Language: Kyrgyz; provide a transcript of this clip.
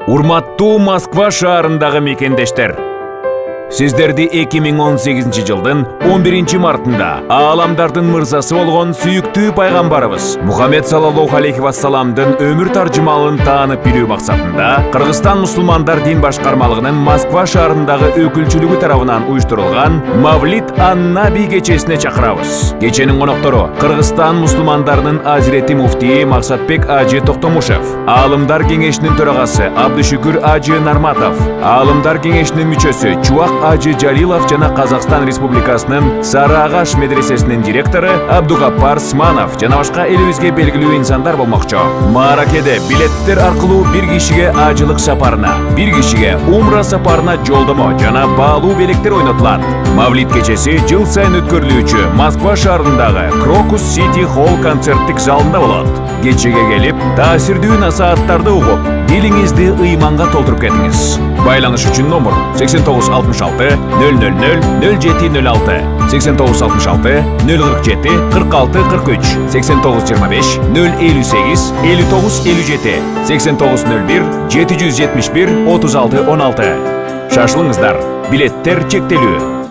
Урматтуу Москва шаарындагы мекендештер, сиздерди 2018 жылдын 11 мартында ааламдардын мырзасы болгон сүйүктүү пайгамбарыбыз Мухаммед саллаллаху алейхи вассаламдын өмүр таржымалын таанып билүү максатында Кыргызстан мусулмандар дин башкармалыгынын Москва шаарындагы өкүлчүлүгү тарабынан уюштурулган Мавлид ан-Наби кечесине чакырабыз. Кеченин коноктору Кыргызстан мусулмандарынын азирети муфтии Максатбек ажы Токтомушев, Аалымдар кеңешинин төрагасы Абдышүкүр ажы Нарматов, Аалымдар кеңешинин мүчөсү Чубак ажы Жалилов жана Казакстан Республикасынын Сары Агаш медресесинин директору Абдугаппар Сманов жана башка элибизге белгилүү инсандар болмокчу. Мааракеде билеттер аркылуу бир кишиге ажылык сапарына, бир кишиге умра сапарына жолдомо жана баалуу белектер ойнотулат. Мавлид кечеси жыл сайын өткөрүлүүчү Москва шаарындагы Крокус Сити Холл концерттик залында болот. Кечеге келип, таасирдүү насааттарды угуп, дилиңизди ыйманга толтуруп кетиңиз. Байланыш үчүн номер 8966 000 0706, 8966 047 46 43, 8925 058 59 57, 8901 771 36 16. Шашылыңыздар, билеттер чектелүү.